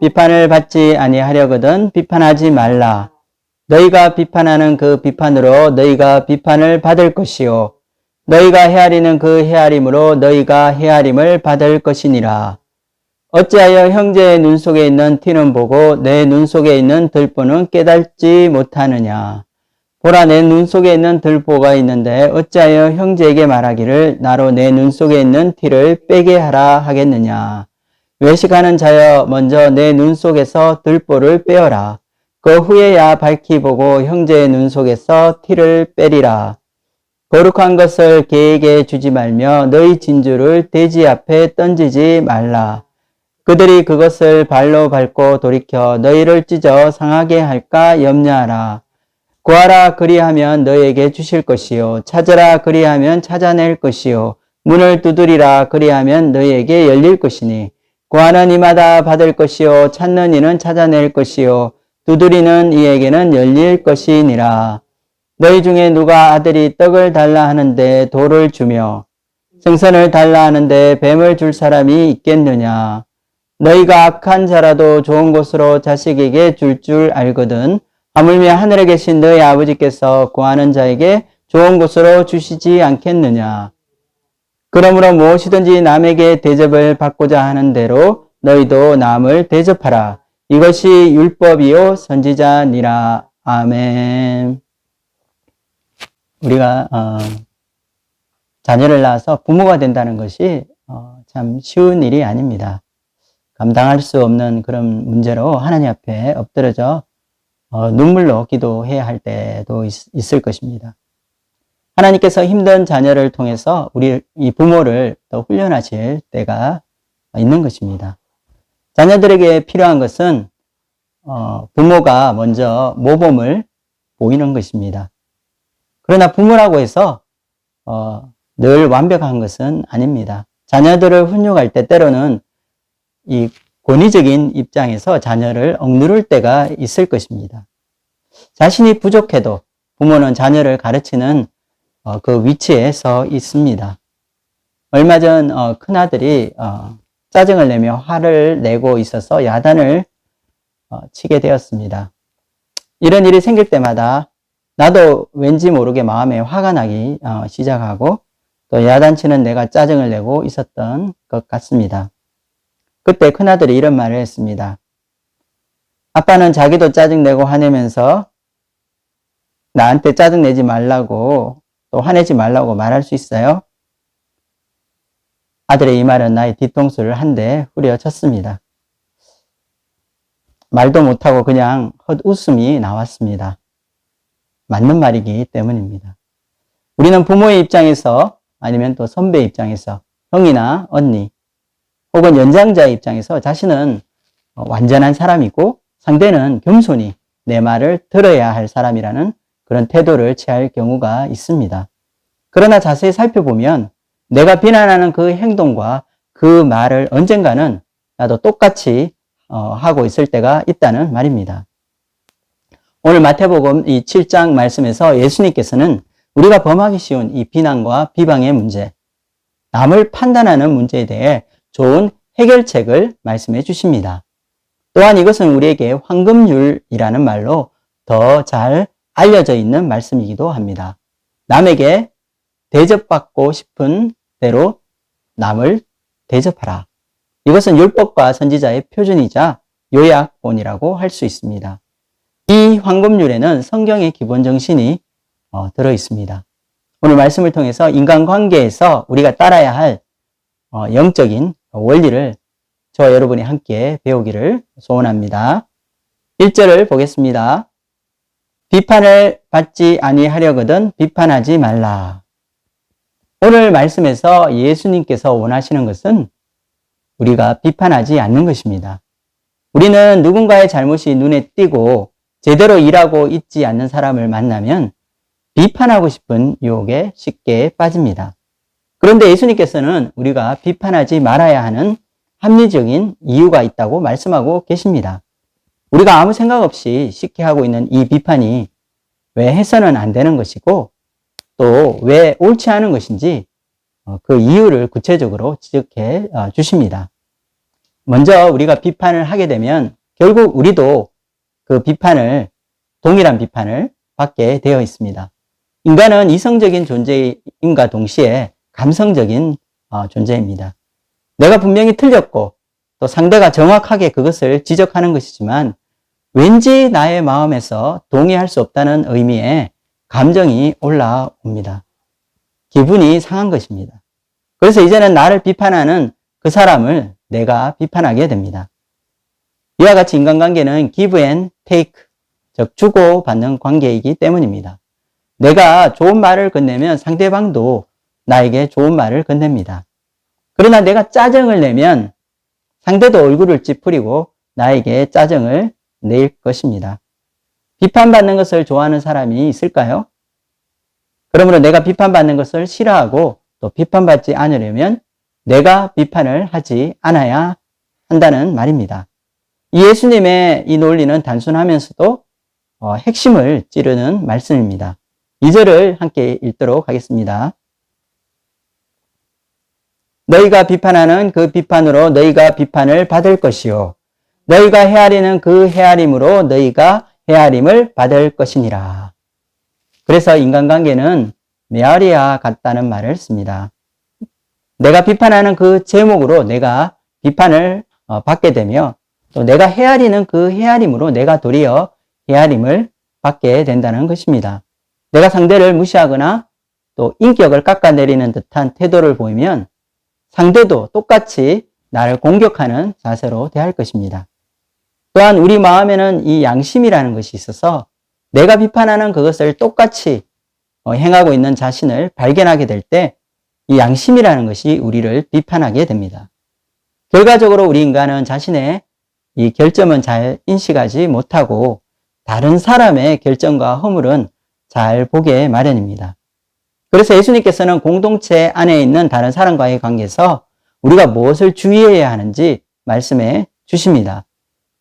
비판을 받지 아니하려거든 비판하지 말라. 너희가 비판하는 그 비판으로 너희가 비판을 받을 것이요 너희가 헤아리는 그 헤아림으로 너희가 헤아림을 받을 것이니라. 어찌하여 형제의 눈 속에 있는 티는 보고 내 눈 속에 있는 들보는 깨닫지 못하느냐. 보라, 내 눈 속에 있는 들보가 있는데 어찌하여 형제에게 말하기를 나로 내 눈 속에 있는 티를 빼게 하라 하겠느냐. 외식하는 자여, 먼저 내 눈 속에서 들보를 빼어라. 그 후에야 밝히 보고 형제의 눈 속에서 티를 빼리라. 거룩한 것을 개에게 주지 말며 너희 진주를 돼지 앞에 던지지 말라. 그들이 그것을 발로 밟고 돌이켜 너희를 찢어 상하게 할까 염려하라. 구하라, 그리하면 너희에게 주실 것이요 찾으라, 그리하면 찾아낼 것이요 문을 두드리라, 그리하면 너희에게 열릴 것이니 구하는 이마다 받을 것이요 찾는 이는 찾아낼 것이요 두드리는 이에게는 열릴 것이니라. 너희 중에 누가 아들이 떡을 달라 하는데 돌을 주며 생선을 달라 하는데 뱀을 줄 사람이 있겠느냐. 너희가 악한 자라도 좋은 것으로 자식에게 줄 알거든 하물며 하늘에 계신 너희 아버지께서 구하는 자에게 좋은 것으로 주시지 않겠느냐. 그러므로 무엇이든지 남에게 대접을 받고자 하는 대로 너희도 남을 대접하라. 이것이 율법이요 선지자니라. 아멘. 우리가 자녀를 낳아서 부모가 된다는 것이 참 쉬운 일이 아닙니다. 감당할 수 없는 그런 문제로 하나님 앞에 엎드려져 눈물로 기도해야 할 때도 있을 것입니다. 하나님께서 힘든 자녀를 통해서 우리 이 부모를 또 훈련하실 때가 있는 것입니다. 자녀들에게 필요한 것은 부모가 먼저 모범을 보이는 것입니다. 그러나 부모라고 해서 늘 완벽한 것은 아닙니다. 자녀들을 훈육할 때 때로는 이 권위적인 입장에서 자녀를 억누를 때가 있을 것입니다. 자신이 부족해도 부모는 자녀를 가르치는 그 위치에 서 있습니다. 얼마 전 큰아들이 짜증을 내며 화를 내고 있어서 야단을 치게 되었습니다. 이런 일이 생길 때마다 나도 왠지 모르게 마음에 화가 나기 시작하고 또 야단치는 내가 짜증을 내고 있었던 것 같습니다. 그때 큰아들이 이런 말을 했습니다. 아빠는 자기도 짜증내고 화내면서 나한테 짜증내지 말라고 또 화내지 말라고 말할 수 있어요? 아들의 이 말은 나의 뒤통수를 한 대 후려쳤습니다. 말도 못하고 그냥 헛웃음이 나왔습니다. 맞는 말이기 때문입니다. 우리는 부모의 입장에서 아니면 또 선배 입장에서 형이나 언니 혹은 연장자의 입장에서 자신은 완전한 사람이고 상대는 겸손히 내 말을 들어야 할 사람이라는 그런 태도를 취할 경우가 있습니다. 그러나 자세히 살펴보면 내가 비난하는 그 행동과 그 말을 언젠가는 나도 똑같이 하고 있을 때가 있다는 말입니다. 오늘 마태복음 이 7장 말씀에서 예수님께서는 우리가 범하기 쉬운 이 비난과 비방의 문제, 남을 판단하는 문제에 대해 좋은 해결책을 말씀해 주십니다. 또한 이것은 우리에게 황금률이라는 말로 더 잘 알려져 있는 말씀이기도 합니다. 남에게 대접받고 싶은 대로 남을 대접하라. 이것은 율법과 선지자의 표준이자 요약본이라고 할 수 있습니다. 이 황금률에는 성경의 기본 정신이 들어 있습니다. 오늘 말씀을 통해서 인간관계에서 우리가 따라야 할 영적인 원리를 저와 여러분이 함께 배우기를 소원합니다. 1절을 보겠습니다. 비판을 받지 아니하려거든 비판하지 말라. 오늘 말씀에서 예수님께서 원하시는 것은 우리가 비판하지 않는 것입니다. 우리는 누군가의 잘못이 눈에 띄고 제대로 일하고 있지 않는 사람을 만나면 비판하고 싶은 유혹에 쉽게 빠집니다. 그런데 예수님께서는 우리가 비판하지 말아야 하는 합리적인 이유가 있다고 말씀하고 계십니다. 우리가 아무 생각 없이 쉽게 하고 있는 이 비판이 왜 해서는 안 되는 것이고 또 왜 옳지 않은 것인지 그 이유를 구체적으로 지적해 주십니다. 먼저 우리가 비판을 하게 되면 결국 우리도 그 비판을, 동일한 비판을 받게 되어 있습니다. 인간은 이성적인 존재임과 동시에 감성적인 존재입니다. 내가 분명히 틀렸고 또 상대가 정확하게 그것을 지적하는 것이지만 왠지 나의 마음에서 동의할 수 없다는 의미의 감정이 올라옵니다. 기분이 상한 것입니다. 그래서 이제는 나를 비판하는 그 사람을 내가 비판하게 됩니다. 이와 같이 인간관계는 give and take, 즉 주고받는 관계이기 때문입니다. 내가 좋은 말을 건네면 상대방도 나에게 좋은 말을 건넵니다. 그러나 내가 짜증을 내면 상대도 얼굴을 찌푸리고 나에게 짜증을 낼 것입니다. 비판받는 것을 좋아하는 사람이 있을까요? 그러므로 내가 비판받는 것을 싫어하고 또 비판받지 않으려면 내가 비판을 하지 않아야 한다는 말입니다. 이 예수님의 이 논리는 단순하면서도 핵심을 찌르는 말씀입니다. 2절을 함께 읽도록 하겠습니다. 너희가 비판하는 그 비판으로 너희가 비판을 받을 것이요 너희가 헤아리는 그 헤아림으로 너희가 헤아림을 받을 것이니라. 그래서 인간관계는 메아리와 같다는 말을 씁니다. 내가 비판하는 그 제목으로 내가 비판을 받게 되며 또 내가 헤아리는 그 헤아림으로 내가 도리어 헤아림을 받게 된다는 것입니다. 내가 상대를 무시하거나 또 인격을 깎아내리는 듯한 태도를 보이면 상대도 똑같이 나를 공격하는 자세로 대할 것입니다. 또한 우리 마음에는 이 양심이라는 것이 있어서 내가 비판하는 그것을 똑같이 행하고 있는 자신을 발견하게 될 때 이 양심이라는 것이 우리를 비판하게 됩니다. 결과적으로 우리 인간은 자신의 이 결점은 잘 인식하지 못하고 다른 사람의 결점과 허물은 잘 보게 마련입니다. 그래서 예수님께서는 공동체 안에 있는 다른 사람과의 관계에서 우리가 무엇을 주의해야 하는지 말씀해 주십니다.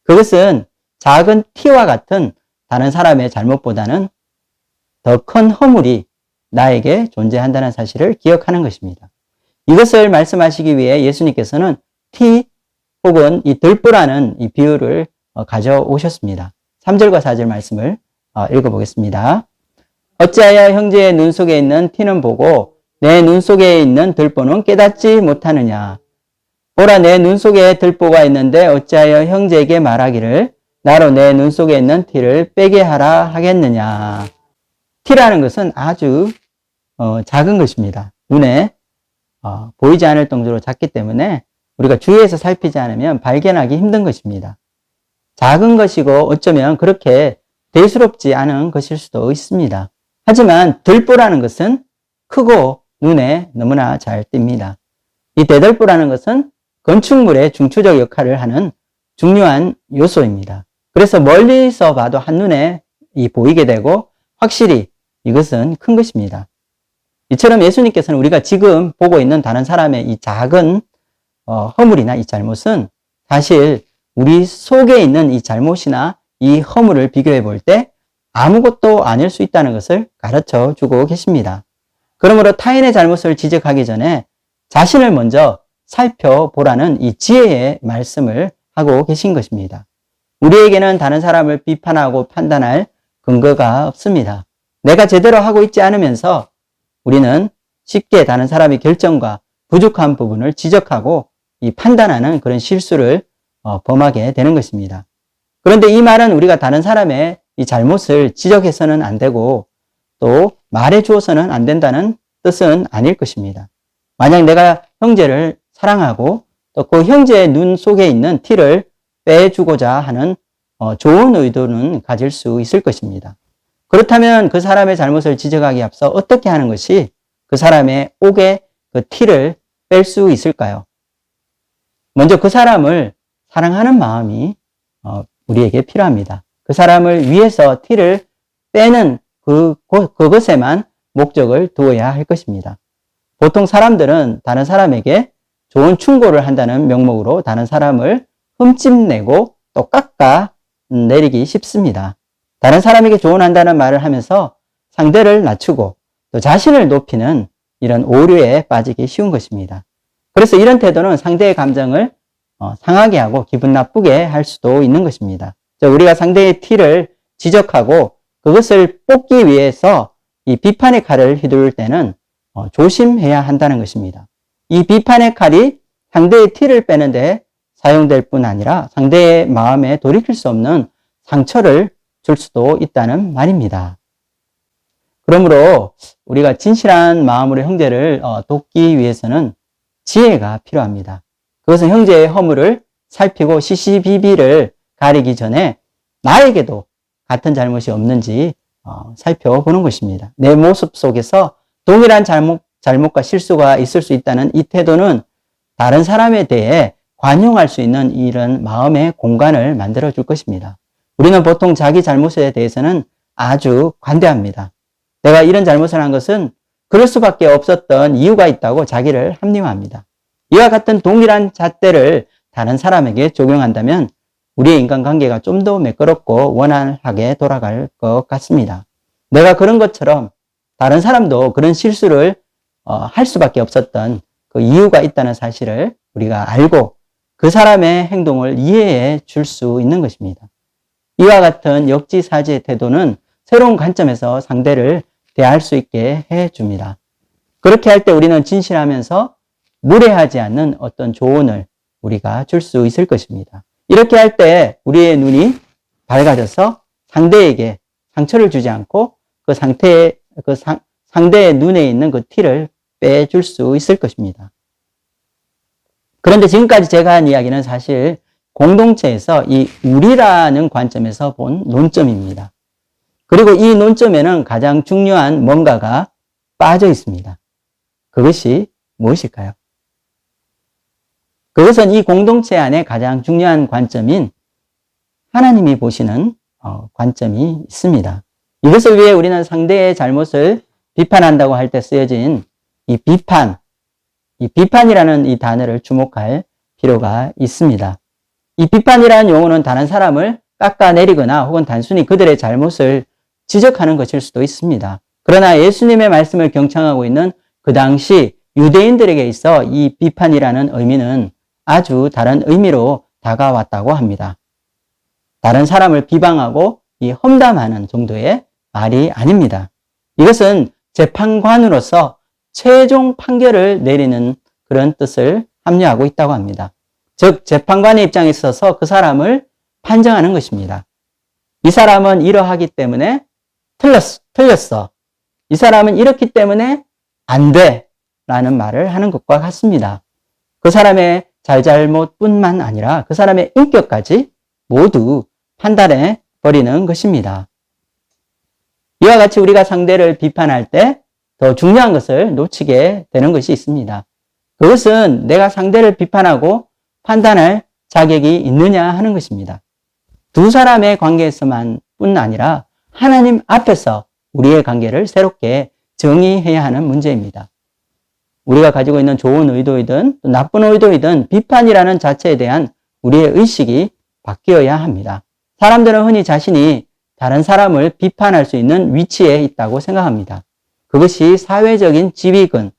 그것은 작은 티와 같은 다른 사람의 잘못보다는 더 큰 허물이 나에게 존재한다는 사실을 기억하는 것입니다. 이것을 말씀하시기 위해 예수님께서는 티 혹은 이 들보라는 이 비유를 가져오셨습니다. 3절과 4절 말씀을 읽어보겠습니다. 어찌하여 형제의 눈 속에 있는 티는 보고 내 눈 속에 있는 들보는 깨닫지 못하느냐. 보라, 내 눈 속에 들보가 있는데 어찌하여 형제에게 말하기를 나로 내 눈 속에 있는 티를 빼게 하라 하겠느냐. 티라는 것은 아주 작은 것입니다. 눈에 보이지 않을 정도로 작기 때문에 우리가 주위에서 살피지 않으면 발견하기 힘든 것입니다. 작은 것이고 어쩌면 그렇게 대수롭지 않은 것일 수도 있습니다. 하지만 들보라는 것은 크고 눈에 너무나 잘 띕니다. 이 대들보라는 것은 건축물의 중추적 역할을 하는 중요한 요소입니다. 그래서 멀리서 봐도 한눈에 보이게 되고 확실히 이것은 큰 것입니다. 이처럼 예수님께서는 우리가 지금 보고 있는 다른 사람의 이 작은 허물이나 이 잘못은 사실 우리 속에 있는 이 잘못이나 이 허물을 비교해 볼 때 아무것도 아닐 수 있다는 것을 가르쳐 주고 계십니다. 그러므로 타인의 잘못을 지적하기 전에 자신을 먼저 살펴보라는 이 지혜의 말씀을 하고 계신 것입니다. 우리에게는 다른 사람을 비판하고 판단할 근거가 없습니다. 내가 제대로 하고 있지 않으면서 우리는 쉽게 다른 사람의 결정과 부족한 부분을 지적하고 이 판단하는 그런 실수를 범하게 되는 것입니다. 그런데 이 말은 우리가 다른 사람의 이 잘못을 지적해서는 안 되고 또 말해 주어서는 안 된다는 뜻은 아닐 것입니다. 만약 내가 형제를 사랑하고 또 그 형제의 눈 속에 있는 티를 빼주고자 하는 좋은 의도는 가질 수 있을 것입니다. 그렇다면 그 사람의 잘못을 지적하기 앞서 어떻게 하는 것이 그 사람의 옥의 그 티를 뺄 수 있을까요? 먼저 그 사람을 사랑하는 마음이 우리에게 필요합니다. 그 사람을 위해서 티를 빼는 그것에만 목적을 두어야 할 것입니다. 보통 사람들은 다른 사람에게 좋은 충고를 한다는 명목으로 다른 사람을 흠집내고 또 깎아내리기 쉽습니다. 다른 사람에게 조언한다는 말을 하면서 상대를 낮추고 또 자신을 높이는 이런 오류에 빠지기 쉬운 것입니다. 그래서 이런 태도는 상대의 감정을 상하게 하고 기분 나쁘게 할 수도 있는 것입니다. 우리가 상대의 티를 지적하고 그것을 뽑기 위해서 이 비판의 칼을 휘두를 때는 조심해야 한다는 것입니다. 이 비판의 칼이 상대의 티를 빼는데 사용될 뿐 아니라 상대의 마음에 돌이킬 수 없는 상처를 줄 수도 있다는 말입니다. 그러므로 우리가 진실한 마음으로 형제를 돕기 위해서는 지혜가 필요합니다. 그것은 형제의 허물을 살피고 시시비비를 가리기 전에 나에게도 같은 잘못이 없는지 살펴보는 것입니다. 내 모습 속에서 동일한 잘못과 실수가 있을 수 있다는 이 태도는 다른 사람에 대해 관용할 수 있는 이런 마음의 공간을 만들어 줄 것입니다. 우리는 보통 자기 잘못에 대해서는 아주 관대합니다. 내가 이런 잘못을 한 것은 그럴 수밖에 없었던 이유가 있다고 자기를 합리화합니다. 이와 같은 동일한 잣대를 다른 사람에게 적용한다면 우리의 인간관계가 좀 더 매끄럽고 원활하게 돌아갈 것 같습니다. 내가 그런 것처럼 다른 사람도 그런 실수를 할 수밖에 없었던 그 이유가 있다는 사실을 우리가 알고 그 사람의 행동을 이해해 줄 수 있는 것입니다. 이와 같은 역지사지의 태도는 새로운 관점에서 상대를 대할 수 있게 해줍니다. 그렇게 할 때 우리는 진실하면서 무례하지 않는 어떤 조언을 우리가 줄 수 있을 것입니다. 이렇게 할 때 우리의 눈이 밝아져서 상대에게 상처를 주지 않고 상대의 눈에 있는 그 티를 빼줄 수 있을 것입니다. 그런데 지금까지 제가 한 이야기는 사실 공동체에서 이 우리라는 관점에서 본 논점입니다. 그리고 이 논점에는 가장 중요한 뭔가가 빠져 있습니다. 그것이 무엇일까요? 그것은 이 공동체 안에 가장 중요한 관점인 하나님이 보시는 관점이 있습니다. 이것을 위해 우리는 상대의 잘못을 비판한다고 할 때 쓰여진 이 비판이라는 이 단어를 주목할 필요가 있습니다. 이 비판이라는 용어는 다른 사람을 깎아내리거나 혹은 단순히 그들의 잘못을 지적하는 것일 수도 있습니다. 그러나 예수님의 말씀을 경청하고 있는 그 당시 유대인들에게 있어 이 비판이라는 의미는 아주 다른 의미로 다가왔다고 합니다. 다른 사람을 비방하고 이 험담하는 정도의 말이 아닙니다. 이것은 재판관으로서 최종 판결을 내리는 그런 뜻을 함유하고 있다고 합니다. 즉 재판관의 입장에 있어서 그 사람을 판정하는 것입니다. 이 사람은 이러하기 때문에 틀렸어. 이 사람은 이렇기 때문에 안 돼. 라는 말을 하는 것과 같습니다. 그 사람의 잘잘못뿐만 아니라 그 사람의 인격까지 모두 판단해 버리는 것입니다. 이와 같이 우리가 상대를 비판할 때 더 중요한 것을 놓치게 되는 것이 있습니다. 그것은 내가 상대를 비판하고 판단할 자격이 있느냐 하는 것입니다. 두 사람의 관계에서만 뿐 아니라 하나님 앞에서 우리의 관계를 새롭게 정의해야 하는 문제입니다. 우리가 가지고 있는 좋은 의도이든 또 나쁜 의도이든 비판이라는 자체에 대한 우리의 의식이 바뀌어야 합니다. 사람들은 흔히 자신이 다른 사람을 비판할 수 있는 위치에 있다고 생각합니다. 그것이 사회적인 지위건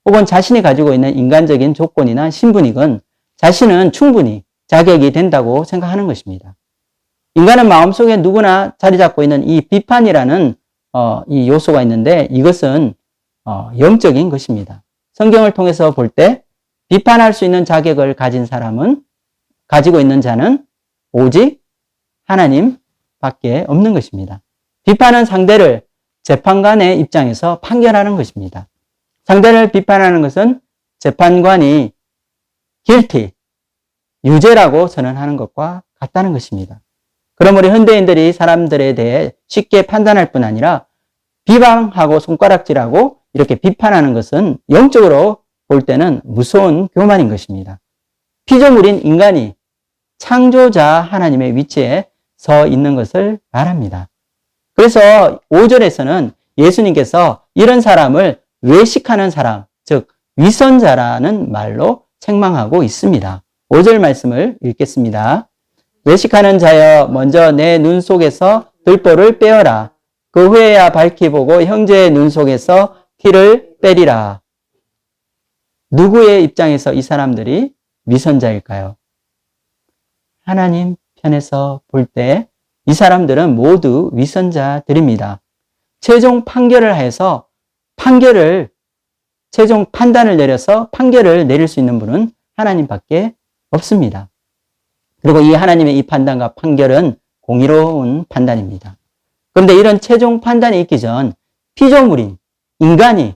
혹은 자신이 가지고 있는 인간적인 조건이나 신분이건 자신은 충분히 자격이 된다고 생각하는 것입니다. 인간은 마음속에 누구나 자리 잡고 있는 이 비판이라는 이 요소가 있는데 이것은 영적인 것입니다. 성경을 통해서 볼 때 비판할 수 있는 자격을 가지고 있는 자는 오직 하나님밖에 없는 것입니다. 비판은 상대를 재판관의 입장에서 판결하는 것입니다. 상대를 비판하는 것은 재판관이 guilty, 유죄라고 선언하는 것과 같다는 것입니다. 그러므로 현대인들이 사람들에 대해 쉽게 판단할 뿐 아니라 비방하고 손가락질하고 이렇게 비판하는 것은 영적으로 볼 때는 무서운 교만인 것입니다. 피조물인 인간이 창조자 하나님의 위치에 서 있는 것을 말합니다. 그래서 5절에서는 예수님께서 이런 사람을 외식하는 사람, 즉 위선자라는 말로 책망하고 있습니다. 5절 말씀을 읽겠습니다. 외식하는 자여 먼저 내 눈 속에서 들보를 빼어라. 그 후에야 밝히 보고 형제의 눈 속에서 티를 빼리라. 누구의 입장에서 이 사람들이 위선자일까요? 하나님 편에서 볼 때 이 사람들은 모두 위선자들입니다. 최종 판결을 해서 최종 판단을 내려서 판결을 내릴 수 있는 분은 하나님밖에 없습니다. 그리고 이 하나님의 이 판단과 판결은 공의로운 판단입니다. 그런데 이런 최종 판단이 있기 전 피조물인 인간이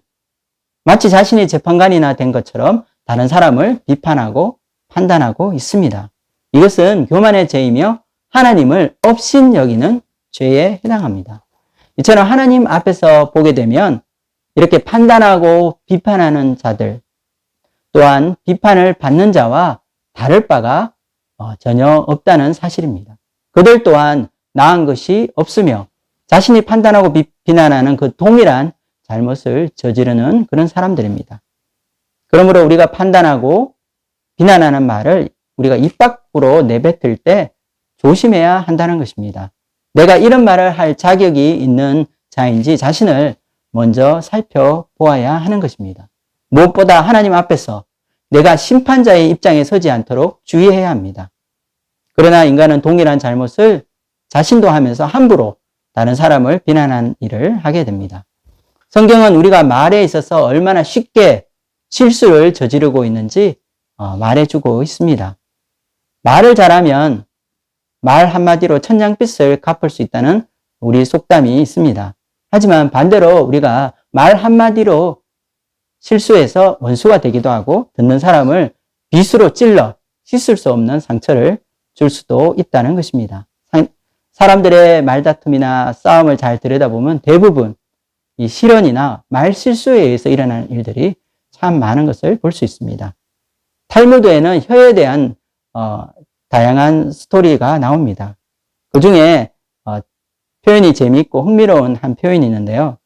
마치 자신이 재판관이나 된 것처럼 다른 사람을 비판하고 판단하고 있습니다. 이것은 교만의 죄이며 하나님을 업신여기는 죄에 해당합니다. 이처럼 하나님 앞에서 보게 되면 이렇게 판단하고 비판하는 자들, 또한 비판을 받는 자와 다를 바가 전혀 없다는 사실입니다. 그들 또한 나은 것이 없으며 자신이 판단하고 비난하는 그 동일한 잘못을 저지르는 그런 사람들입니다. 그러므로 우리가 판단하고 비난하는 말을 우리가 입 밖으로 내뱉을 때 조심해야 한다는 것입니다. 내가 이런 말을 할 자격이 있는 자인지 자신을 먼저 살펴보아야 하는 것입니다. 무엇보다 하나님 앞에서 내가 심판자의 입장에 서지 않도록 주의해야 합니다. 그러나 인간은 동일한 잘못을 자신도 하면서 함부로 다른 사람을 비난한 일을 하게 됩니다. 성경은 우리가 말에 있어서 얼마나 쉽게 실수를 저지르고 있는지 말해주고 있습니다. 말을 잘하면 말 한마디로 천냥빚을 갚을 수 있다는 우리 속담이 있습니다. 하지만 반대로 우리가 말 한마디로 실수해서 원수가 되기도 하고 듣는 사람을 빗으로 찔러 씻을 수 없는 상처를 줄 수도 있다는 것입니다. 사람들의 말다툼이나 싸움을 잘 들여다보면 대부분 이 실언이나 말 실수에 의해서 일어나는 일들이 참 많은 것을 볼 수 있습니다. 탈무드에는 혀에 대한 다양한 스토리가 나옵니다. 그 중에 표현이 재미있고 흥미로운 한 표현이 있는데요.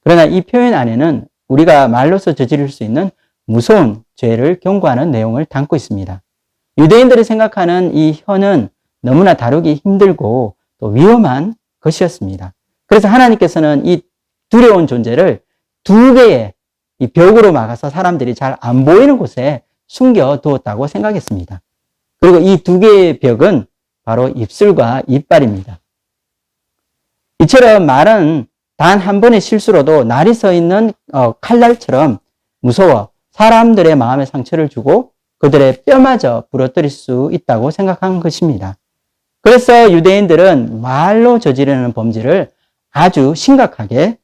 그러나 이 표현 안에는 우리가 말로서 저지를 수 있는 무서운 죄를 경고하는 내용을 담고 있습니다. 유대인들이 생각하는 이 혀는 너무나 다루기 힘들고 또 위험한 것이었습니다. 그래서 하나님께서는 이 두려운 존재를 두 개의 이 벽으로 막아서 사람들이 잘 안 보이는 곳에 숨겨 두었다고 생각했습니다. 그리고 이 두 개의 벽은 바로 입술과 이빨입니다. 이처럼 말은 단 한 번의 실수로도 날이 서 있는 칼날처럼 무서워 사람들의 마음에 상처를 주고 그들의 뼈마저 부러뜨릴 수 있다고 생각한 것입니다. 그래서 유대인들은 말로 저지르는 범죄를 아주 심각하게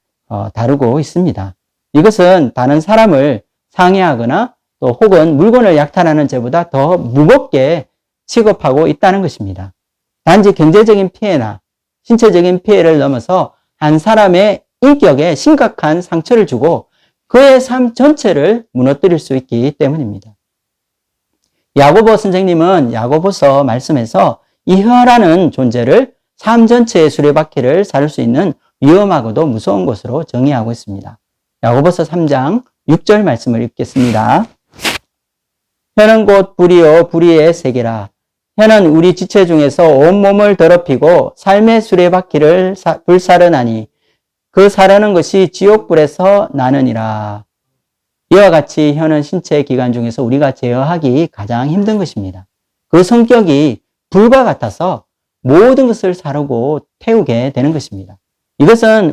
다루고 있습니다. 이것은 다른 사람을 상해하거나 또 혹은 물건을 약탈하는 죄보다 더 무겁게 취급하고 있다는 것입니다. 단지 경제적인 피해나 신체적인 피해를 넘어서 한 사람의 인격에 심각한 상처를 주고 그의 삶 전체를 무너뜨릴 수 있기 때문입니다. 야고보 선생님은 야고보서 말씀에서 이 혀라는 존재를 삶 전체의 수레바퀴를 사를 수 있는 위험하고도 무서운 것으로 정의하고 있습니다. 야고보서 3장 6절 말씀을 읽겠습니다. 혀는 곧 불이요 불의의 세계라. 혀는 우리 지체 중에서 온몸을 더럽히고 삶의 수레바퀴를 불사르나니 그 사르는 것이 지옥불에서 나느니라. 이와 같이 혀는 신체 기관 중에서 우리가 제어하기 가장 힘든 것입니다. 그 성격이 불과 같아서 모든 것을 사르고 태우게 되는 것입니다. 이것은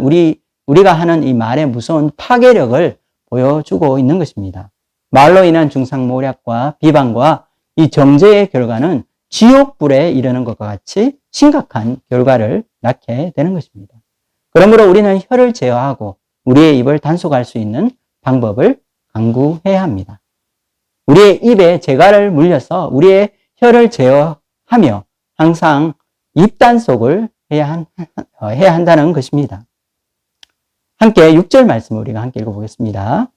우리가 하는 이 말의 무서운 파괴력을 보여주고 있는 것입니다. 말로 인한 중상모략과 비방과 이 정죄의 결과는 지옥불에 이르는 것과 같이 심각한 결과를 낳게 되는 것입니다. 그러므로 우리는 혀를 제어하고 우리의 입을 단속할 수 있는 방법을 강구해야 합니다. 우리의 입에 재갈을 물려서 우리의 혀를 제어하며 항상 입 단속을 해야 한다는 것입니다. 함께 6절 말씀을 우리가 함께 읽어보겠습니다.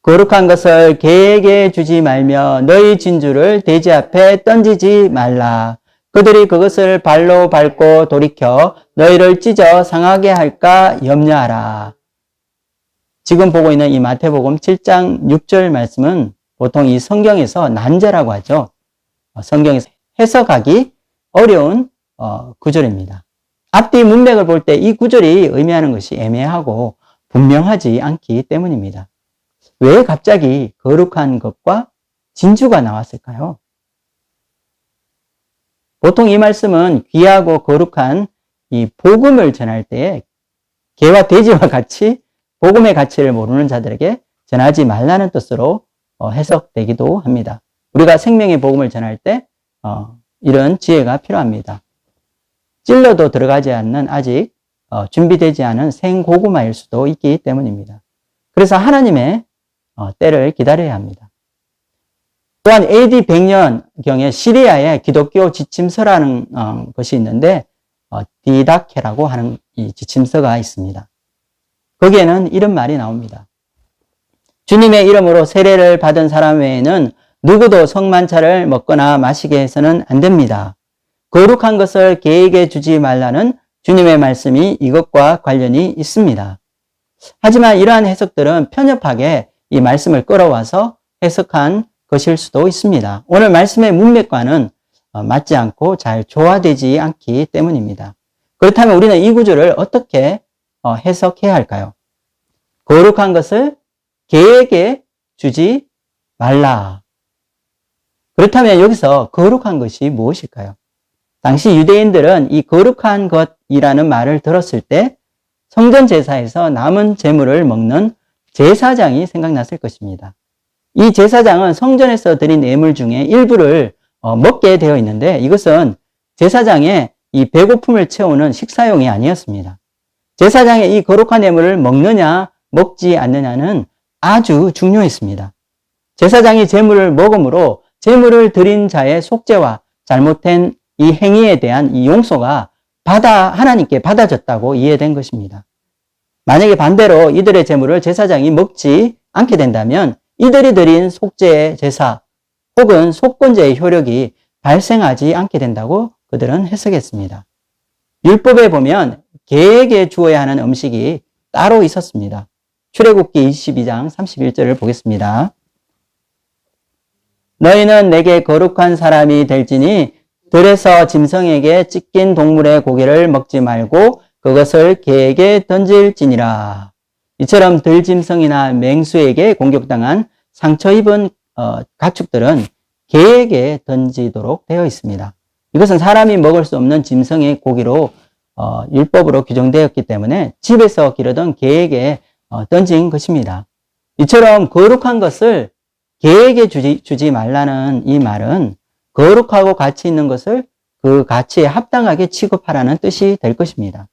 거룩한 것을 개에게 주지 말며 너희 진주를 돼지 앞에 던지지 말라. 그들이 그것을 발로 밟고 돌이켜 너희를 찢어 상하게 할까 염려하라. 지금 보고 있는 이 마태복음 7장 6절 말씀은 보통 이 성경에서 난제라고 하죠. 성경에서 해석하기 어려운 구절입니다. 앞뒤 문맥을 볼 때 이 구절이 의미하는 것이 애매하고 분명하지 않기 때문입니다. 왜 갑자기 거룩한 것과 진주가 나왔을까요? 보통 이 말씀은 귀하고 거룩한 이 복음을 전할 때에 개와 돼지와 같이 복음의 가치를 모르는 자들에게 전하지 말라는 뜻으로 해석되기도 합니다. 우리가 생명의 복음을 전할 때 이런 지혜가 필요합니다. 찔러도 들어가지 않는 아직 준비되지 않은 생고구마일 수도 있기 때문입니다. 그래서 하나님의 때를 기다려야 합니다. 또한 AD 100년경에 시리아에 기독교 지침서라는 것이 있는데 디다케라고 하는 이 지침서가 있습니다. 거기에는 이런 말이 나옵니다. 주님의 이름으로 세례를 받은 사람 외에는 누구도 성만차를 먹거나 마시게 해서는 안 됩니다. 거룩한 것을 개에게 주지 말라는 주님의 말씀이 이것과 관련이 있습니다. 하지만 이러한 해석들은 편협하게 이 말씀을 끌어와서 해석한 것일 수도 있습니다. 오늘 말씀의 문맥과는 맞지 않고 잘 조화되지 않기 때문입니다. 그렇다면 우리는 이 구절을 어떻게 해석해야 할까요? 거룩한 것을 개에게 주지 말라. 그렇다면 여기서 거룩한 것이 무엇일까요? 당시 유대인들은 이 거룩한 것이라는 말을 들었을 때 성전 제사에서 남은 제물을 먹는 제사장이 생각났을 것입니다. 이 제사장은 성전에서 드린 예물 중에 일부를 먹게 되어 있는데 이것은 제사장의 이 배고픔을 채우는 식사용이 아니었습니다. 제사장의 이 거룩한 예물을 먹느냐 먹지 않느냐는 아주 중요했습니다. 제사장이 제물을 먹음으로 제물을 드린 자의 속죄와 잘못된 이 행위에 대한 이 용서가 하나님께 받아졌다고 이해된 것입니다. 만약에 반대로 이들의 제물을 제사장이 먹지 않게 된다면 이들이 드린 속죄의 제사 혹은 속건제의 효력이 발생하지 않게 된다고 그들은 해석했습니다. 율법에 보면 개에게 주어야 하는 음식이 따로 있었습니다. 출애굽기 22장 31절을 보겠습니다. 너희는 내게 거룩한 사람이 될지니 들에서 짐승에게 찢긴 동물의 고기를 먹지 말고 그것을 개에게 던질지니라. 이처럼 들짐승이나 맹수에게 공격당한 상처 입은 가축들은 개에게 던지도록 되어 있습니다. 이것은 사람이 먹을 수 없는 짐승의 고기로 율법으로 규정되었기 때문에 집에서 기르던 개에게 던진 것입니다. 이처럼 거룩한 것을 개에게 주지 말라는 이 말은 거룩하고 가치 있는 것을 그 가치에 합당하게 취급하라는 뜻이 될 것입니다.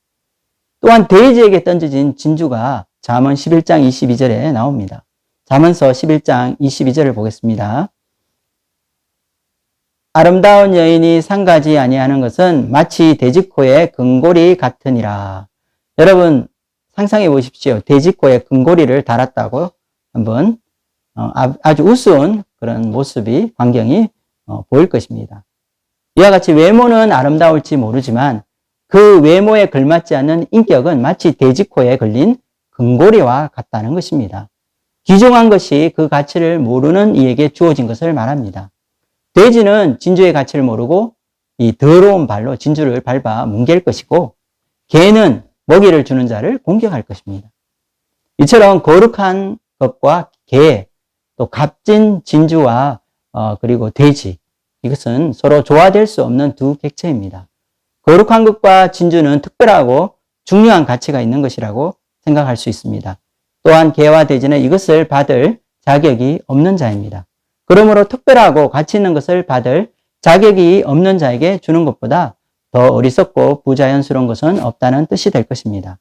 또한 돼지에게 던져진 진주가 잠언 11장 22절에 나옵니다. 잠언서 11장 22절을 보겠습니다. 아름다운 여인이 상가지 아니하는 것은 마치 돼지코의 금고리 같으니라. 여러분 상상해 보십시오. 돼지코에 금고리를 달았다고 한번 아주 우스운 그런 모습이 광경이 보일 것입니다. 이와 같이 외모는 아름다울지 모르지만 그 외모에 걸맞지 않는 인격은 마치 돼지코에 걸린 금고리와 같다는 것입니다. 귀중한 것이 그 가치를 모르는 이에게 주어진 것을 말합니다. 돼지는 진주의 가치를 모르고 이 더러운 발로 진주를 밟아 뭉갤 것이고 개는 먹이를 주는 자를 공격할 것입니다. 이처럼 거룩한 것과 개, 또 값진 진주와 그리고 돼지, 이것은 서로 조화될 수 없는 두 객체입니다. 거룩한 것과 진주는 특별하고 중요한 가치가 있는 것이라고 생각할 수 있습니다. 또한 개와 돼지는 이것을 받을 자격이 없는 자입니다. 그러므로 특별하고 가치 있는 것을 받을 자격이 없는 자에게 주는 것보다 더 어리석고 부자연스러운 것은 없다는 뜻이 될 것입니다.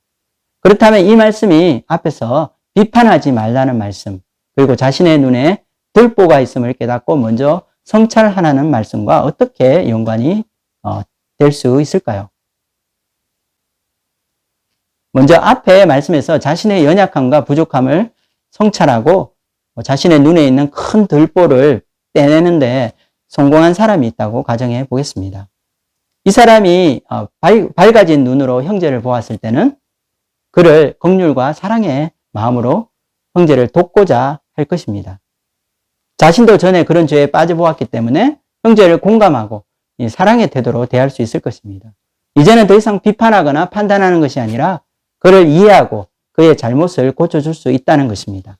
그렇다면 이 말씀이 앞에서 비판하지 말라는 말씀, 그리고 자신의 눈에 들보가 있음을 깨닫고 먼저 성찰하라는 말씀과 어떻게 연관이 될 수 있을까요? 먼저 앞에 말씀에서 자신의 연약함과 부족함을 성찰하고 자신의 눈에 있는 큰 들보를 떼내는데 성공한 사람이 있다고 가정해 보겠습니다. 이 사람이 밝아진 눈으로 형제를 보았을 때는 그를 긍휼과 사랑의 마음으로 형제를 돕고자 할 것입니다. 자신도 전에 그런 죄에 빠져보았기 때문에 형제를 공감하고 사랑의 태도로 대할 수 있을 것입니다. 이제는 더 이상 비판하거나 판단하는 것이 아니라 그를 이해하고 그의 잘못을 고쳐줄 수 있다는 것입니다.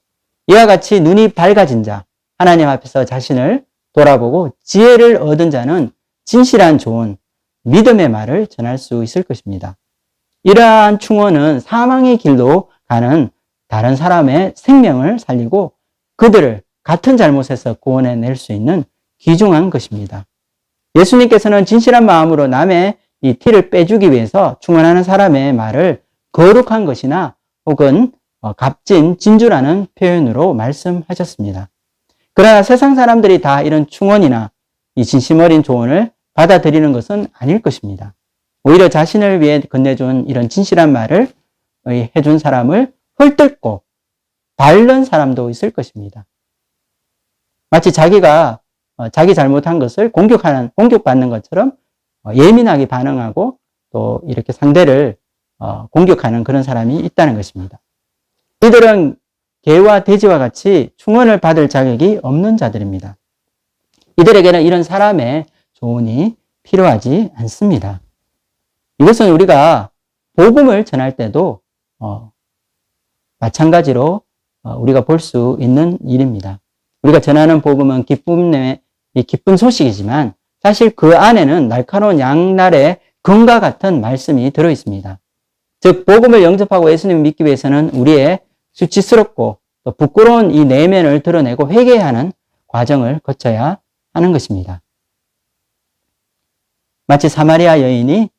이와 같이 눈이 밝아진 자, 하나님 앞에서 자신을 돌아보고 지혜를 얻은 자는 진실한 조언, 믿음의 말을 전할 수 있을 것입니다. 이러한 충원은 사망의 길로 가는 다른 사람의 생명을 살리고 그들을 같은 잘못에서 구원해낼 수 있는 귀중한 것입니다. 예수님께서는 진실한 마음으로 남의 이 티를 빼주기 위해서 충원하는 사람의 말을 거룩한 것이나 혹은 값진 진주라는 표현으로 말씀하셨습니다. 그러나 세상 사람들이 다 이런 충원이나 이 진심 어린 조언을 받아들이는 것은 아닐 것입니다. 오히려 자신을 위해 건네준 이런 진실한 말을 해준 사람을 헐뜯고 바른 사람도 있을 것입니다. 마치 자기가 자기 잘못한 것을 공격받는 것처럼 예민하게 반응하고 또 이렇게 상대를 공격하는 그런 사람이 있다는 것입니다. 이들은 개와 돼지와 같이 충원을 받을 자격이 없는 자들입니다. 이들에게는 이런 사람의 조언이 필요하지 않습니다. 이것은 우리가 복음을 전할 때도 마찬가지로 우리가 볼 수 있는 일입니다. 우리가 전하는 복음은 기쁜 소식이지만 사실 그 안에는 날카로운 양날의 금과 같은 말씀이 들어 있습니다. 즉 복음을 영접하고 예수님을 믿기 위해서는 우리의 수치스럽고 또 부끄러운 이 내면을 드러내고 회개해야 하는 과정을 거쳐야 하는 것입니다. 마치 사마리아 여인이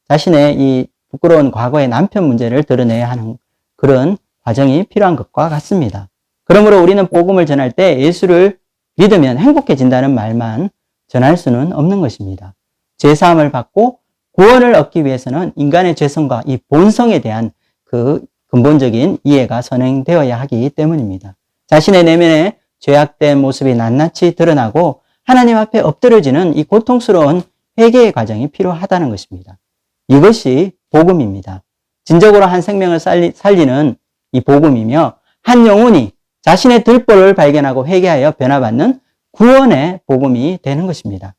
자신의 이 부끄러운 과거의 남편 문제를 드러내야 하는 그런 과정이 필요한 것과 같습니다. 그러므로 우리는 복음을 전할 때 예수를 믿으면 행복해진다는 말만 전할 수는 없는 것입니다. 죄사함을 받고 구원을 얻기 위해서는 인간의 죄성과 이 본성에 대한 그 근본적인 이해가 선행되어야 하기 때문입니다. 자신의 내면에 죄악된 모습이 낱낱이 드러나고 하나님 앞에 엎드려지는 이 고통스러운 회개의 과정이 필요하다는 것입니다. 이것이 복음입니다. 진정으로 한 생명을 살리는 이 복음이며 한 영혼이 자신의 들보를 발견하고 회개하여 변화받는 구원의 복음이 되는 것입니다.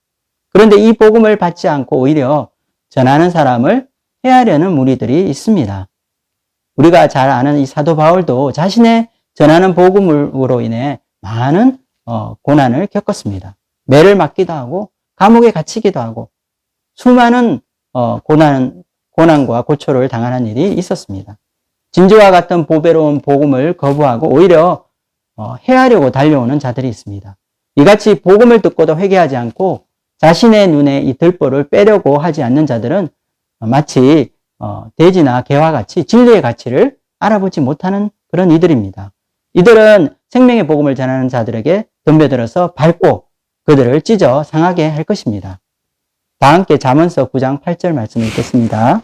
그런데 이 복음을 받지 않고 오히려 전하는 사람을 해하려는 무리들이 있습니다. 우리가 잘 아는 이 사도 바울도 자신의 전하는 복음으로 인해 많은 고난을 겪었습니다. 매를 맞기도 하고 감옥에 갇히기도 하고 수많은 고난과 고초를 당하는 일이 있었습니다. 진주와 같은 보배로운 복음을 거부하고 오히려 해하려고 달려오는 자들이 있습니다. 이같이 복음을 듣고도 회개하지 않고 자신의 눈에 이 들보를 빼려고 하지 않는 자들은 마치 돼지나 개와 같이 진리의 가치를 알아보지 못하는 그런 이들입니다. 이들은 생명의 복음을 전하는 자들에게 덤벼들어서 밟고 그들을 찢어 상하게 할 것입니다. 다 함께 잠언서 9장 8절 말씀을 읽겠습니다.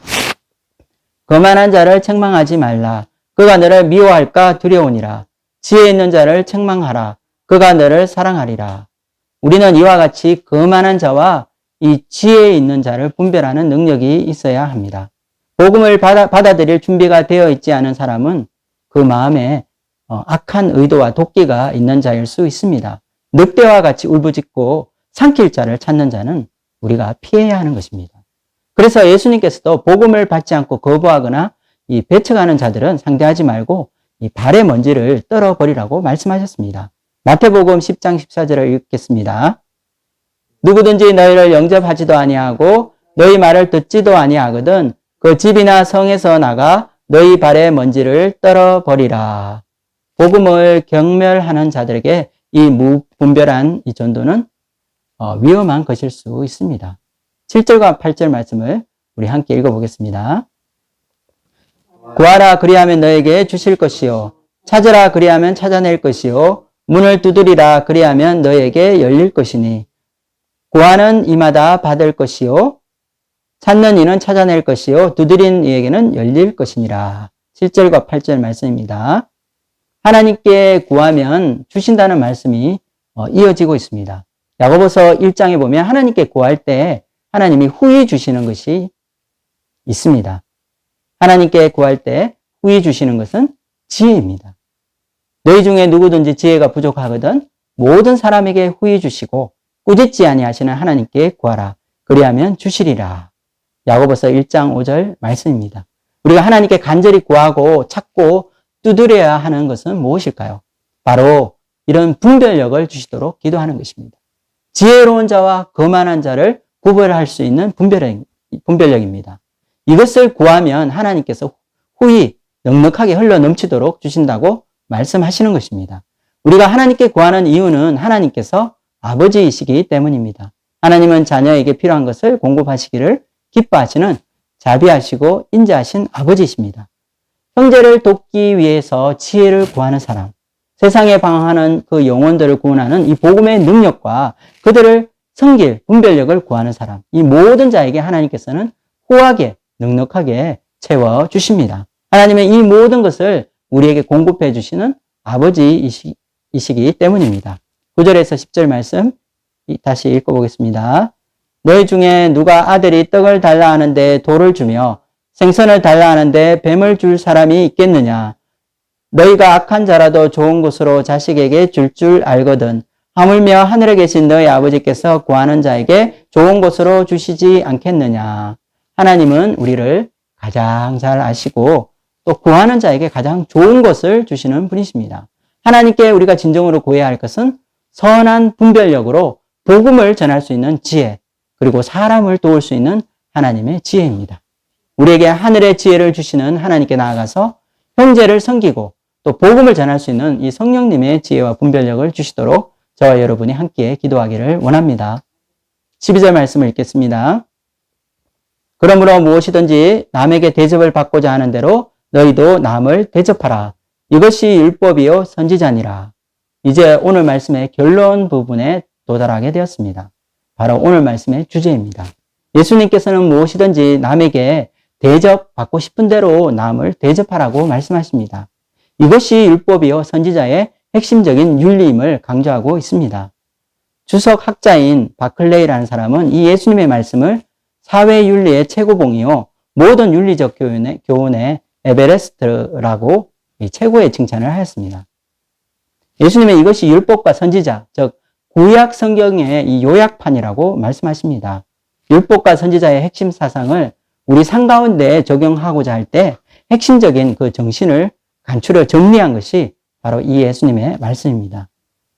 거만한 자를 책망하지 말라. 그가 너를 미워할까 두려우니라. 지혜 있는 자를 책망하라. 그가 너를 사랑하리라. 우리는 이와 같이 거만한 자와 이 지혜 있는 자를 분별하는 능력이 있어야 합니다. 복음을 받아들일 준비가 되어 있지 않은 사람은 그 마음에 악한 의도와 도끼가 있는 자일 수 있습니다. 늑대와 같이 울부짖고 삼킬 자를 찾는 자는 우리가 피해야 하는 것입니다. 그래서 예수님께서도 복음을 받지 않고 거부하거나 이 배척하는 자들은 상대하지 말고 이 발의 먼지를 떨어버리라고 말씀하셨습니다. 마태복음 10장 14절을 읽겠습니다. 누구든지 너희를 영접하지도 아니하고 너희 말을 듣지도 아니하거든 그 집이나 성에서 나가 너희 발의 먼지를 떨어버리라. 복음을 경멸하는 자들에게 이 무분별한 이 전도는 위험한 것일 수 있습니다. 7절과 8절 말씀을 우리 함께 읽어보겠습니다. 구하라 그리하면 너에게 주실 것이요 찾으라 그리하면 찾아낼 것이요 문을 두드리라 그리하면 너에게 열릴 것이니 구하는 이마다 받을 것이요 찾는 이는 찾아낼 것이요 두드린 이에게는 열릴 것이니라. 7절과 8절 말씀입니다. 하나님께 구하면 주신다는 말씀이 이어지고 있습니다. 야고보서 1장에 보면 하나님께 구할 때 하나님이 후히 주시는 것이 있습니다. 하나님께 구할 때 후히 주시는 것은 지혜입니다. 너희 중에 누구든지 지혜가 부족하거든 모든 사람에게 후히 주시고 꾸짖지 아니하시는 하나님께 구하라. 그리하면 주시리라. 야고보서 1장 5절 말씀입니다. 우리가 하나님께 간절히 구하고 찾고 두드려야 하는 것은 무엇일까요? 바로 이런 분별력을 주시도록 기도하는 것입니다. 지혜로운 자와 거만한 자를 구별할 수 있는 분별력입니다. 이것을 구하면 하나님께서 후히 넉넉하게 흘러 넘치도록 주신다고 말씀하시는 것입니다. 우리가 하나님께 구하는 이유는 하나님께서 아버지이시기 때문입니다. 하나님은 자녀에게 필요한 것을 공급하시기를 기뻐하시는 자비하시고 인자하신 아버지이십니다. 형제를 돕기 위해서 지혜를 구하는 사람, 세상에 방황하는 그 영혼들을 구원하는 이 복음의 능력과 그들을 섬길 분별력을 구하는 사람, 이 모든 자에게 하나님께서는 후하게 넉넉하게 채워주십니다. 하나님의 이 모든 것을 우리에게 공급해 주시는 아버지이시기 때문입니다. 9절에서 10절 말씀 다시 읽어보겠습니다. 너희 중에 누가 아들이 떡을 달라 하는데 돌을 주며 생선을 달라 하는데 뱀을 줄 사람이 있겠느냐? 너희가 악한 자라도 좋은 것으로 자식에게 줄 알거든. 하물며 하늘에 계신 너희 아버지께서 구하는 자에게 좋은 것으로 주시지 않겠느냐? 하나님은 우리를 가장 잘 아시고 또 구하는 자에게 가장 좋은 것을 주시는 분이십니다. 하나님께 우리가 진정으로 구해야 할 것은 선한 분별력으로 복음을 전할 수 있는 지혜, 그리고 사람을 도울 수 있는 하나님의 지혜입니다. 우리에게 하늘의 지혜를 주시는 하나님께 나아가서 형제를 섬기고 또 복음을 전할 수 있는 이 성령님의 지혜와 분별력을 주시도록 저와 여러분이 함께 기도하기를 원합니다. 12절 말씀을 읽겠습니다. 그러므로 무엇이든지 남에게 대접을 받고자 하는 대로 너희도 남을 대접하라. 이것이 율법이요 선지자니라. 이제 오늘 말씀의 결론 부분에 도달하게 되었습니다. 바로 오늘 말씀의 주제입니다. 예수님께서는 무엇이든지 남에게 대접받고 싶은 대로 남을 대접하라고 말씀하십니다. 이것이 율법이요 선지자의 핵심적인 윤리임을 강조하고 있습니다. 주석 학자인 바클레이라는 사람은 이 예수님의 말씀을 사회윤리의 최고봉이요 모든 윤리적 교훈의 에베레스트라고 최고의 칭찬을 하였습니다. 예수님은 이것이 율법과 선지자, 즉 구약 성경의 이 요약판이라고 말씀하십니다. 율법과 선지자의 핵심 사상을 우리 삶 가운데 적용하고자 할 때 핵심적인 그 정신을 간추려 정리한 것이 바로 이 예수님의 말씀입니다.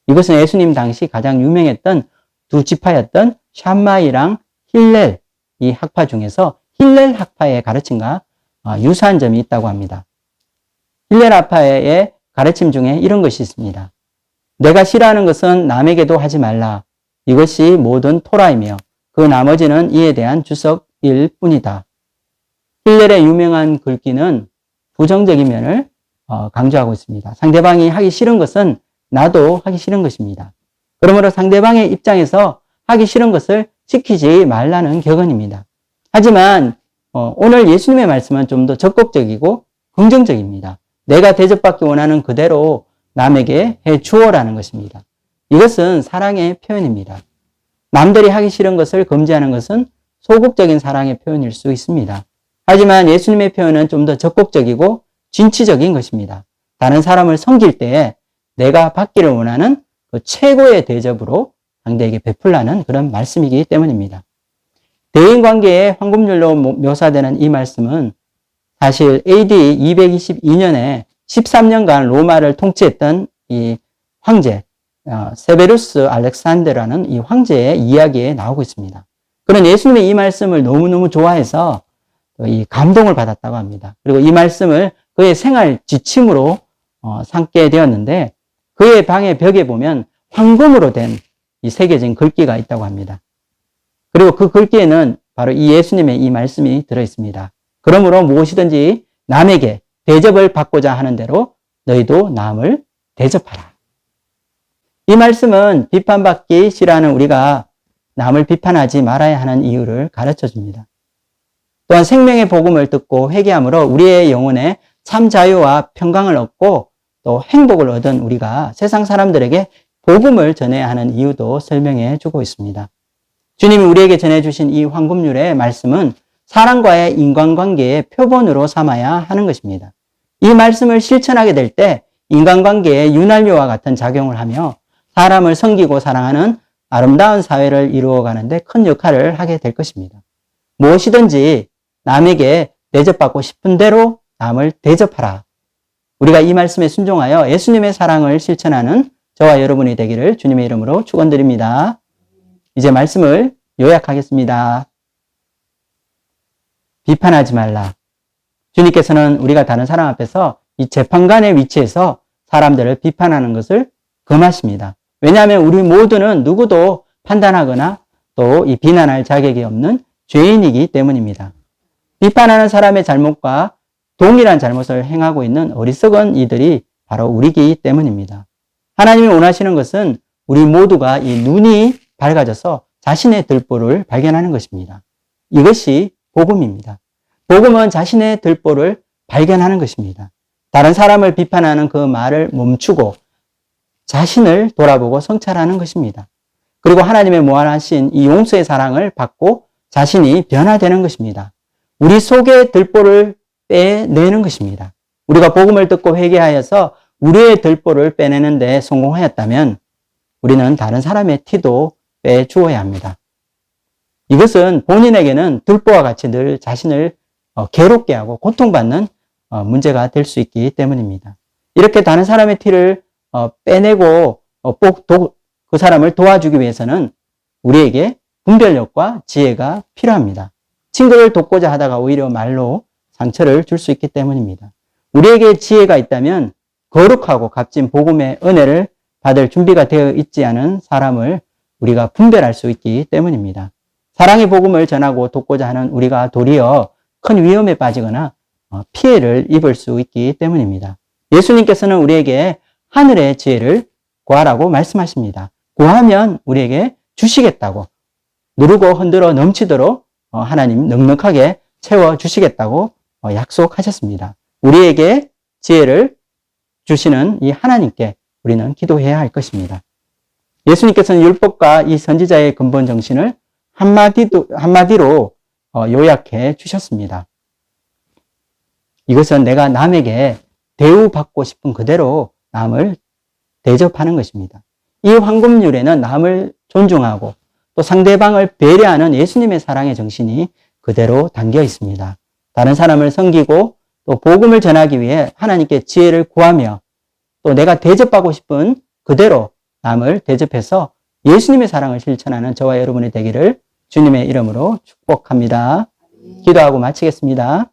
이것은 예수님 당시 가장 유명했던 두 지파였던 샴마이랑 힐렐 이 학파 중에서 힐렐 학파의 가르침과 유사한 점이 있다고 합니다. 힐렐 학파의 가르침 중에 이런 것이 있습니다. 내가 싫어하는 것은 남에게도 하지 말라. 이것이 모든 토라이며 그 나머지는 이에 대한 주석일 뿐이다. 힐렐의 유명한 글귀는 부정적인 면을 강조하고 있습니다. 상대방이 하기 싫은 것은 나도 하기 싫은 것입니다. 그러므로 상대방의 입장에서 하기 싫은 것을 시키지 말라는 격언입니다. 하지만 오늘 예수님의 말씀은 좀 더 적극적이고 긍정적입니다. 내가 대접받기 원하는 그대로 남에게 해 주어라는 것입니다. 이것은 사랑의 표현입니다. 남들이 하기 싫은 것을 금지하는 것은 소극적인 사랑의 표현일 수 있습니다. 하지만 예수님의 표현은 좀 더 적극적이고 진취적인 것입니다. 다른 사람을 섬길 때에 내가 받기를 원하는 그 최고의 대접으로 상대에게 베풀라는 그런 말씀이기 때문입니다. 대인관계의 황금률로 묘사되는 이 말씀은 사실 AD 222년에 13년간 로마를 통치했던 이 황제 세베루스 알렉산더라는 이 황제의 이야기에 나오고 있습니다. 그런 예수님의 이 말씀을 너무너무 좋아해서 이 감동을 받았다고 합니다. 그리고 이 말씀을 그의 생활 지침으로 삼게 되었는데 그의 방의 벽에 보면 황금으로 된 이 새겨진 글귀가 있다고 합니다. 그리고 그 글귀에는 바로 이 예수님의 이 말씀이 들어있습니다. 그러므로 무엇이든지 남에게 대접을 받고자 하는 대로 너희도 남을 대접하라. 이 말씀은 비판받기 싫어하는 우리가 남을 비판하지 말아야 하는 이유를 가르쳐 줍니다. 또한 생명의 복음을 듣고 회개함으로 우리의 영혼에 참 자유와 평강을 얻고 또 행복을 얻은 우리가 세상 사람들에게 복음을 전해야 하는 이유도 설명해 주고 있습니다. 주님이 우리에게 전해주신 이 황금률의 말씀은 사람과의 인간관계의 표본으로 삼아야 하는 것입니다. 이 말씀을 실천하게 될 때 인간관계의 윤활유와 같은 작용을 하며 사람을 섬기고 사랑하는 아름다운 사회를 이루어가는데 큰 역할을 하게 될 것입니다. 무엇이든지 남에게 대접받고 싶은 대로 남을 대접하라. 우리가 이 말씀에 순종하여 예수님의 사랑을 실천하는 저와 여러분이 되기를 주님의 이름으로 축원드립니다. 이제 말씀을 요약하겠습니다. 비판하지 말라. 주님께서는 우리가 다른 사람 앞에서 이 재판관의 위치에서 사람들을 비판하는 것을 금하십니다. 왜냐하면 우리 모두는 누구도 판단하거나 또 이 비난할 자격이 없는 죄인이기 때문입니다. 비판하는 사람의 잘못과 동일한 잘못을 행하고 있는 어리석은 이들이 바로 우리이기 때문입니다. 하나님이 원하시는 것은 우리 모두가 이 눈이 밝아져서 자신의 들보를 발견하는 것입니다. 이것이 복음입니다. 복음은 자신의 들보를 발견하는 것입니다. 다른 사람을 비판하는 그 말을 멈추고 자신을 돌아보고 성찰하는 것입니다. 그리고 하나님의 무한하신 이 용서의 사랑을 받고 자신이 변화되는 것입니다. 우리 속의 들보를 빼내는 것입니다. 우리가 복음을 듣고 회개하여서 우리의 들보를 빼내는 데 성공하였다면 우리는 다른 사람의 티도 빼주어야 합니다. 이것은 본인에게는 들보와 같이 늘 자신을 괴롭게 하고 고통받는 문제가 될 수 있기 때문입니다. 이렇게 다른 사람의 티를 빼내고 그 사람을 도와주기 위해서는 우리에게 분별력과 지혜가 필요합니다. 친구를 돕고자 하다가 오히려 말로 상처를 줄 수 있기 때문입니다. 우리에게 지혜가 있다면 거룩하고 값진 복음의 은혜를 받을 준비가 되어 있지 않은 사람을 우리가 분별할 수 있기 때문입니다. 사랑의 복음을 전하고 돕고자 하는 우리가 도리어 큰 위험에 빠지거나 피해를 입을 수 있기 때문입니다. 예수님께서는 우리에게 하늘의 지혜를 구하라고 말씀하십니다. 구하면 우리에게 주시겠다고, 누르고 흔들어 넘치도록 하나님 넉넉하게 채워주시겠다고 약속하셨습니다. 우리에게 지혜를 주시는 이 하나님께 우리는 기도해야 할 것입니다. 예수님께서는 율법과 이 선지자의 근본 정신을 한마디로 요약해 주셨습니다. 이것은 내가 남에게 대우받고 싶은 그대로 남을 대접하는 것입니다. 이 황금률에는 남을 존중하고 또 상대방을 배려하는 예수님의 사랑의 정신이 그대로 담겨 있습니다. 다른 사람을 섬기고 또 복음을 전하기 위해 하나님께 지혜를 구하며 또 내가 대접하고 싶은 그대로 남을 대접해서 예수님의 사랑을 실천하는 저와 여러분이 되기를 주님의 이름으로 축복합니다. 기도하고 마치겠습니다.